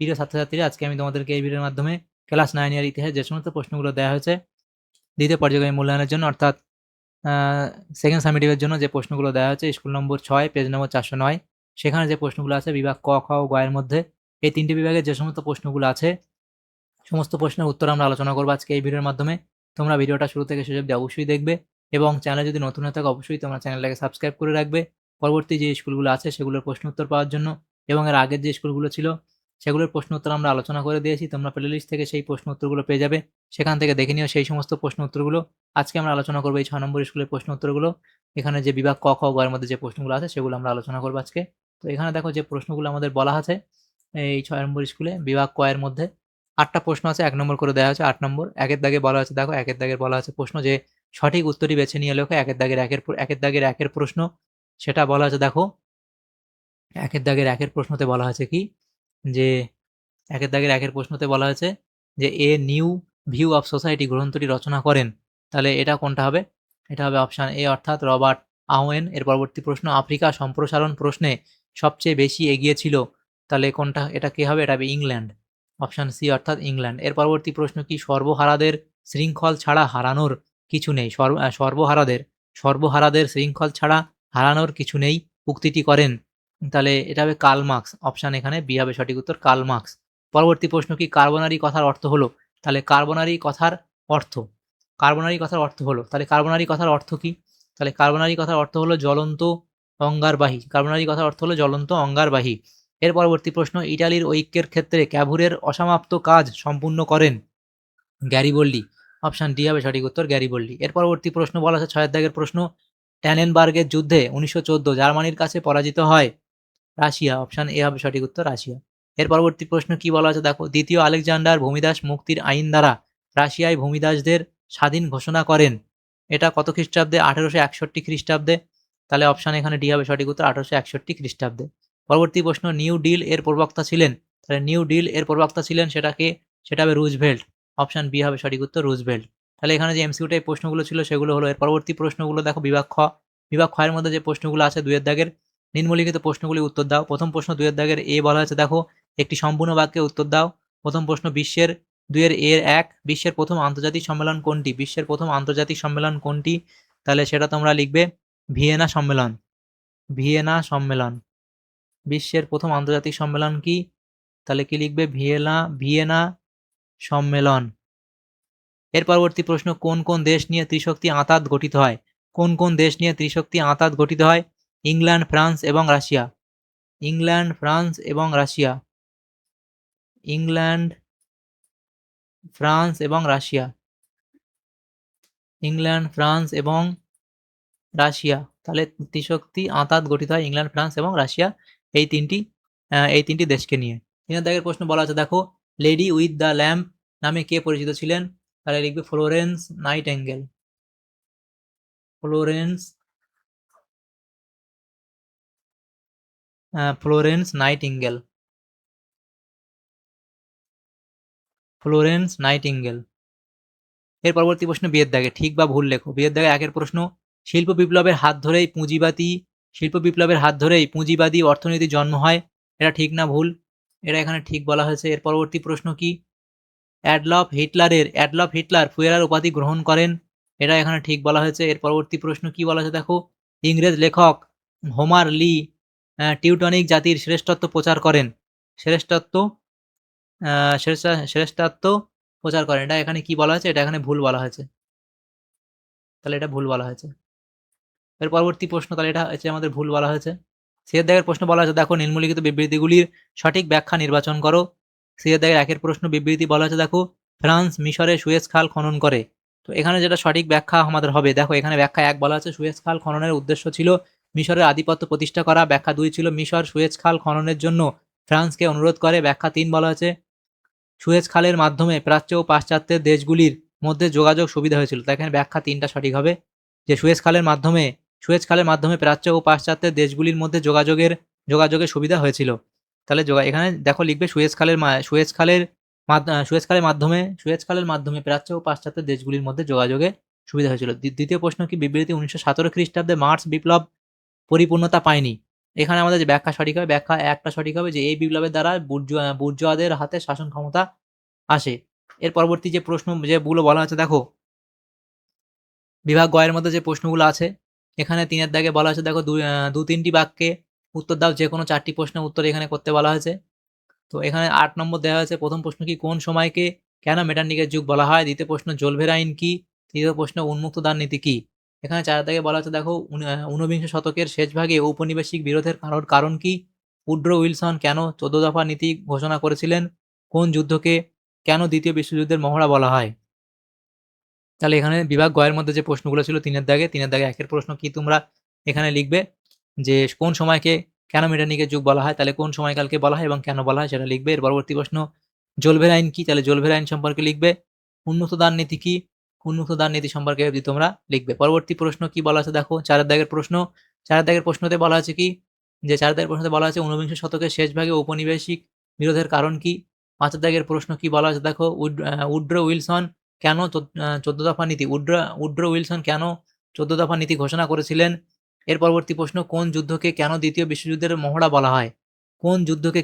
প্রিয় ছাত্রছাত্রীরা, আজকে আমি তোমাদেরকে এই ভিডিওর মাধ্যমে ক্লাস 9 এর ইতিহাস যে সমস্ত প্রশ্নগুলো দেওয়া হয়েছে দ্বিতীয় পর্যায়ক্রমিক মূল্যায়নের জন্য, অর্থাৎ সেকেন্ড সামেটিভের জন্য যে প্রশ্নগুলো দেওয়া হয়েছে স্কুল নম্বর 6 পেজ নম্বর 409, সেখানে যে প্রশ্নগুলো আছে বিভাগ ক, খ ও গ এর মধ্যে এই তিনটি বিভাগের যে সমস্ত প্রশ্নগুলো আছে সমস্ত প্রশ্নের উত্তর আমরা আলোচনা করবো আজকে এই ভিডিওর মাধ্যমে। তোমরা ভিডিওটা শুরু থেকে শেষ অবধি অবশ্যই দেখবে এবং চ্যানেলে যদি নতুন হয়ে থাকে অবশ্যই তোমরা চ্যানেলটাকে সাবস্ক্রাইব করে রাখবে পরবর্তী যে স্কুলগুলো আছে সেগুলোর প্রশ্ন উত্তর পাওয়ার জন্য। এবং এর আগের যে স্কুলগুলো ছিল সেগুলোর প্রশ্ন উত্তর আমরা আলোচনা করে দিয়েছি, তোমরা প্লেলিস্ট থেকে সেই প্রশ্ন উত্তরগুলো পেয়ে যাবে, সেখান থেকে দেখে নিও সেই সমস্ত প্রশ্ন উত্তরগুলো। আজকে আমরা আলোচনা করবো এই 6 নম্বর স্কুলের প্রশ্ন উত্তরগুলো। এখানে যে বিভাগ ক, খ, গ এর মধ্যে যে প্রশ্নগুলো আছে সেগুলো আমরা আলোচনা করবো আজকে। তো এখানে দেখো যে প্রশ্নগুলো আমাদের বলা আছে এই 6 নম্বর স্কুলে বিভাগ ক এর মধ্যে 8টা প্রশ্ন আছে, 1 নম্বর করে দেওয়া হয়েছে। 8 নম্বর একের দাগে বলা আছে, দেখো একের দাগের বলা আছে প্রশ্ন যে সঠিক উত্তরটি বেছে নিয়ে লেখো। একের দাগের একের প্রশ্ন সেটা বলা আছে, দেখো একের দাগের একের প্রশ্নতে বলা আছে কি যে একের দাগের একের প্রশ্নতে বলা হয়েছে যে a new view of society গ্রন্থটি রচনা করেন। তাহলে এটা কোনটা হবে? এটা হবে অপশান এ অর্থাৎ রবার্ট আওয়েন। এর পরবর্তী প্রশ্ন আফ্রিকা সম্প্রসারণ প্রশ্নে সবচেয়ে বেশি এগিয়ে ছিল, তাহলে কোনটা, এটা কে হবে? এটা হবে ইংল্যান্ড, অপশান সি অর্থাৎ ইংল্যান্ড। এর পরবর্তী প্রশ্ন কি সর্বহারাদের শৃঙ্খল ছাড়া হারানোর কিছু নেই? সর্বহারাদের শৃঙ্খল ছাড়া হারানোর কিছু নেই উক্তিটি করেন, তাহলে এটা হবে কার্ল মার্কস, অপশান এখানে বি হবে সঠিক উত্তর, কার্ল মার্কস। পরবর্তী প্রশ্ন কি কার্বনারি কথার অর্থ হলো? তাহলে কার্বনারি কথার অর্থ হলো, তাহলে কার্বনারি কথার অর্থ কি? তাহলে কার্বনারি কথার অর্থ হলো জ্বলন্ত অঙ্গারবাহী, কার্বনারি কথার অর্থ হলো জ্বলন্ত অঙ্গারবাহী। এর পরবর্তী প্রশ্ন ইটালির ঐক্যের ক্ষেত্রে ক্যাভুরের অসমাপ্ত কাজ সম্পূর্ণ করেন গ্যারিবল্ডি, অপশান ডি হবে সঠিক উত্তর, গ্যারিবল্ডি। এর পরবর্তী প্রশ্ন বলা আছে 6 দাগের প্রশ্ন ট্যানেনবার্গের যুদ্ধে 1914 জার্মানির কাছে পরাজিত হয় রাশিয়া, অপশান এ হবে সঠিক উত্তর, রাশিয়া। এর পরবর্তী প্রশ্ন কি বলা আছে, দেখো দ্বিতীয় আলেকজান্ডার ভূমিদাস মুক্তির আইন দ্বারা রাশিয়ায় ভূমিদাসদের স্বাধীন ঘোষণা করেন, এটা কত খ্রিস্টাব্দে? 1861 খ্রিস্টাব্দে, তাহলে অপশান এখানে ডি হবে সঠিক উত্তর, 1861 খ্রিস্টাব্দে। পরবর্তী প্রশ্ন নিউ ডিল এর প্রবক্তা ছিলেন, তাহলে নিউ ডিল এর প্রবক্তা ছিলেন সেটাকে, সেটা হবে রুজভেল্ট, অপশান বি হবে সঠিক উত্তর, রুজভেল্ট। তাহলে এখানে যে এমসিকিউ টাইপ প্রশ্নগুলো ছিল সেগুলো হলো। এর পরবর্তী প্রশ্নগুলো দেখো বিভাগ খ এর মধ্যে যে প্রশ্নগুলো আছে 2 এর দাগের নিম্নলিখিত প্রশ্নগুলি উত্তর দাও। প্রথম প্রশ্ন 2 এর দাগের এ বলা হয়েছে, দেখো একটি সম্পূর্ণ বাক্যে উত্তর দাও। প্রথম প্রশ্ন বিশ্বের 2 এর এর 1 বিশ্বের প্রথম আন্তর্জাতিক সম্মেলন কোনটি? বিশ্বের প্রথম আন্তর্জাতিক সম্মেলন কোনটি? তাহলে সেটা তোমরা লিখবে ভিয়েনা সম্মেলন, ভিয়েনা সম্মেলন। বিশ্বের প্রথম আন্তর্জাতিক সম্মেলন কি? তাহলে কি লিখবে? ভিয়েনা সম্মেলন। এর পরবর্তী প্রশ্ন কোন কোন দেশ নিয়ে ত্রিশক্তি আঁতাত গঠিত হয়? কোন কোন দেশ নিয়ে ত্রিশক্তি আঁতাত গঠিত হয়? ইংল্যান্ড, ফ্রান্স এবং রাশিয়া, ইংল্যান্ড, ফ্রান্স এবং রাশিয়া, ইংল্যান্ড, ফ্রান্স এবং রাশিয়া, ইংল্যান্ড, ফ্রান্স এবং রাশিয়া। তাহলে ত্রিশক্তি আঁতাত গঠিত হয় ইংল্যান্ড, ফ্রান্স এবং রাশিয়া, এই তিনটি দেশকে নিয়ে। 3 দাগের প্রশ্ন বলা আছে, দেখো লেডি উইথ দ্য ল্যাম্প নামে কে পরিচিত ছিলেন? তাহলে লিখবে Florence Nightingale, Florence nightingale, Florence nightingale. এর পরবর্তী প্রশ্ন বিয়ের দাগে ঠিক বা ভুল লেখো। বিয়ের দাগে একের প্রশ্ন শিল্প বিপ্লবের হাত ধরেই পুঁজিবাদী অর্থনীতির জন্ম হয়, এটা ঠিক না ভুল? এটা এখানে ঠিক বলা হয়েছে। এর পরবর্তী প্রশ্ন কি অ্যাডলফ হিটলার ফুয়েরার উপাধি গ্রহণ করেন, এটা এখানে ঠিক বলা হয়েছে। এর পরবর্তী প্রশ্ন কি বলা হয়েছে, দেখো ইংরেজ লেখক হোমার লি টিউটনিক জাতির শ্রেষ্ঠত্ব প্রচার করেন, শ্রেষ্ঠত্ব প্রচার করেন, এটা এখানে কি বলা হয়েছে? এটা এখানে ভুল বলা হয়েছে, তাহলে এটা ভুল বলা হয়েছে। এর পরবর্তী প্রশ্ন, তাহলে এটা হচ্ছে আমাদের ভুল বলা হয়েছে। সিয়ের দাগের প্রশ্ন বলা হয়েছে, দেখো নিম্নলিখিত বিবৃতিগুলির সঠিক ব্যাখ্যা নির্বাচন করো। সিয়ের দাগের একের প্রশ্ন বিবৃতি বলা হয়েছে, দেখো ফ্রান্স মিশরে সুয়েজ খাল খনন করে, তো এখানে যেটা সঠিক ব্যাখ্যা আমাদের হবে, দেখো এখানে ব্যাখ্যা 1 বলা আছে সুয়েজ খাল খননের উদ্দেশ্য ছিল মিশরের আধিপত্য প্রতিষ্ঠা করা, ব্যাখ্যা 2 ছিল মিশর সুয়েজ খাল খননের জন্য ফ্রান্সকে অনুরোধ করে, ব্যাখ্যা 3 বলা আছে সুয়েজ খালের মাধ্যমে প্রাচ্য ও পাশ্চাত্যের দেশগুলির মধ্যে যোগাযোগ সুবিধা হয়েছিল। তাই এখানে ব্যাখ্যা 3টা সঠিক হবে, যে সুয়েজ খালের মাধ্যমে প্রাচ্য ও পাশ্চাত্যের দেশগুলির মধ্যে যোগাযোগের সুবিধা হয়েছিল। তাহলে এখানে দেখো লিখবে সুয়েজ খালের মাধ্যমে প্রাচ্য ও পাশ্চাত্যের দেশগুলির মধ্যে যোগাযোগে সুবিধা হয়েছিল। দ্বিতীয় প্রশ্ন কি বিবৃতি 1917 খ্রিস্টাব্দে মার্চ বিপ্লব পরিপূর্ণতা পায়নি, এখানে আমাদের যে ব্যাখ্যা সঠিক হবে, ব্যাখ্যা ১ টা সঠিক হবে যে এই বিপ্লবের দ্বারা বুর্জোয়াদের হাতে শাসন ক্ষমতা আসে। এর পরবর্তী যে প্রশ্ন যেগুলো বলা হচ্ছে দেখো, বিভাগ গ এর মধ্যে যে প্রশ্নগুলো আছে, এখানে ৩ এর দাগে বলা হয়েছে দেখো ২-৩ টি বাক্যে উত্তর দাও, যেকোনো ৪ টি প্রশ্নের উত্তর এখানে করতে বলা হয়েছে। তো এখানে ৮ নম্বর দেওয়া হয়েছে, প্রথম প্রশ্ন কি, কোন সময়কে কেন মেটার্নিকের যুগ বলা হয়? দ্বিতীয় প্রশ্ন, জোলভের আইন কি? তৃতীয় প্রশ্ন, উন্মুক্ত দান নীতি কি? এখানে ৪ দাগে বলা হচ্ছে দেখো, ঊনবিংশ শতকের শেষ ভাগে ঔপনিবেশিক বিরোধের কারণ কি? উড্রো উইলসন কেন ১৪ দফা নীতি ঘোষণা করেছিলেন? কোন যুদ্ধকে কেন দ্বিতীয় বিশ্বযুদ্ধের মহড়া বলা হয়? তাহলে এখানে বিভাগ গ এর মধ্যে যে প্রশ্নগুলো ছিল ৩ এর দাগে, ৩ এর দাগে ১ এর প্রশ্ন কি তোমরা এখানে লিখবে যে কোন সময়কে কেন মেটার্নিকের যুগ বলা হয়? তাহলে কোন সময়কালকে বলা হয় এবং কেন বলা হয় সেটা লিখবে। এর পরবর্তী প্রশ্ন, জোলভের আইন কি? তাহলে জোলভের আইন সম্পর্কে লিখবে। উন্মুক্ত দান নীতি কি? উন্মুক্ত দান নীতি সম্পর্কে তোমরা লিখবে। পরবর্তী প্রশ্ন কি বলা আছে দেখো, ৪ এর দাগের প্রশ্ন। ৪ এর দাগের প্রশ্নতে বলা আছে কি? যে ৪ এর দাগের প্রশ্নতে বলা আছে ঊনবিংশ শতকের শেষ ভাগে ঔপনিবেশিক বিরোধের কারণ কি? ৫ এর দাগের প্রশ্ন কি বলা আছে দেখো, উড্রো উইলসন কেন ১৪ দফা নীতি, উড্রো উইলসন কেন ১৪ দফা নীতি ঘোষণা করেছিলেন? এর পরবর্তী প্রশ্ন, কোন যুদ্ধকে কেন দ্বিতীয় বিশ্বযুদ্ধের মহড়া বলা হয়? কোন যুদ্ধকে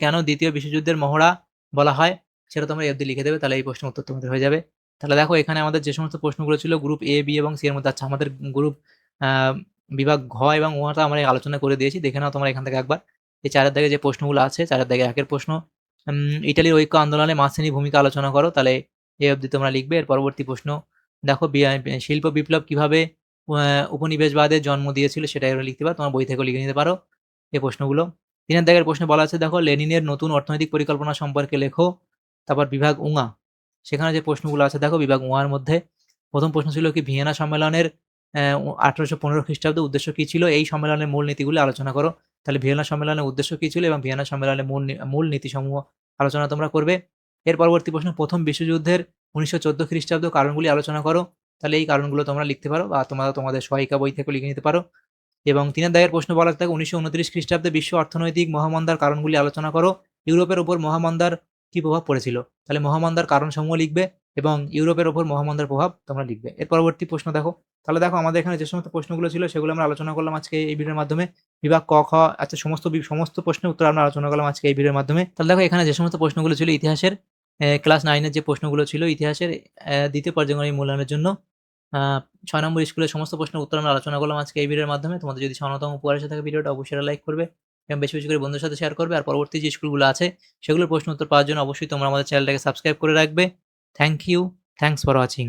কেন দ্বিতীয় বিশ্বযুদ্ধের মহড়া বলা হয়? সেটা তোমরা এ অবধি লিখে দেবে, তাহলে এই প্রশ্নের উত্তর তোমাদের হয়ে যাবে। তাহলে দেখো এখানে আমাদের যে সমস্ত প্রশ্নগুলো ছিল গ্রুপ এ, বি এবং সি এর মধ্যে, আচ্ছা আমাদের গ্রুপ আ বিভাগ ঘ এবং ঙ টা আমরা আলোচনা করে দিয়েছি। দেখে নাও তোমরা এখান থেকে একবার। এই ৪ এর দাগে যে প্রশ্নগুলো আছে, ৪ এর দাগে ১ এর প্রশ্ন, ইটালির ঐক্য আন্দোলনে মার্ক্সিয়ানি ভূমিকা আলোচনা করো। তাহলে এ অবধি তোমরা লিখবে। এর পরবর্তী প্রশ্ন দেখো, শিল্প বিপ্লব কিভাবে উপনিবেশবাদের জন্ম দিয়েছিল সেটা এখানে লিখতে পারো। তোমার বই থেকেও লিখে নিতে পারো এই প্রশ্নগুলো। ৩ এর দাগের প্রশ্নে বলা আছে দেখো, লেনিনের নতুন অর্থনৈতিক পরিকল্পনা সম্পর্কে লেখো। তারপর বিভাগ ঙ, সেখানে যে প্রশ্নগুলো আছে দেখো বিভাগ ঙ এর মধ্যে, প্রথম প্রশ্ন ছিল কি, ভিয়েনা সম্মেলনের ১৮১৫ খ্রিস্টাব্দে উদ্দেশ্য কি ছিল? এই সম্মেলনের মূল নীতিগুলো আলোচনা করো। তাহলে ভিয়েনা সম্মেলনের উদ্দেশ্য কি ছিল এবং ভিয়েনা সম্মেলনের মূল নীতিসমূহ আলোচনা তোমরা করবে। এর পরবর্তী প্রশ্ন, প্রথম বিশ্বযুদ্ধের ১৯১৪ খ্রিস্টাব্দ কারণগুলি আলোচনা করো। তাহলে এই কারণগুলো তোমরা লিখতে পারো বা তোমরা তোমাদের সহায়িকা বই থেকেও লিখে নিতে পারো। এবং ৩ এর দাগের প্রশ্ন বলা থাকে, ১৯২৯ খ্রিস্টাব্দে বিশ্ব অর্থনৈতিক মহামন্দার কারণগুলি আলোচনা করো। ইউরোপের উপর মহামন্দার কি প্রভাব পড়েছিল? তাহলে মহামন্দার কারণসমূহ লিখবে এবং ইউরোপের উপর মহামন্দার প্রভাব তোমরা লিখবে। এর পরবর্তী প্রশ্ন দেখো, তাহলে দেখো আমাদের এখানে যে সমস্ত প্রশ্নগুলো ছিল সেগুলো আমরা আলোচনা করলাম আজকে এই ভিডিওর মাধ্যমে। বিভাগ ক, খ, আচ্ছা সমস্ত প্রশ্নের উত্তর আমরা আলোচনা করলাম আজকে এই ভিডিওর মাধ্যমে। তাহলে দেখো এখানে যে সমস্ত প্রশ্নগুলো ছিল ইতিহাসের, ক্লাস 9 এর যে প্রশ্নগুলো ছিল ইতিহাসের, দ্বিতীয় পর্যায়ক্রমিক মূল্যায়নের জন্য ৬ নম্বর স্কুলের সমস্ত প্রশ্নের উত্তর আমরা আলোচনা করলাম আজকে এই ভিডিওর মাধ্যমে। তোমাদের যদি সামান্যতম উপকার এসে থাকে ভিডিওটা অবশ্যই একটা লাইক করবে এবং বেশি, বেশি করে বন্ধুদের সাথে শেয়ার করবে। আর পরবর্তী যে স্কুলগুলো আছে সেগুলোর প্রশ্ন উত্তর পাওয়ার জন্য অবশ্যই তোমরা আমাদের চ্যানেলটাকে সাবস্ক্রাইব করে রাখবে। Thank you. Thanks for watching.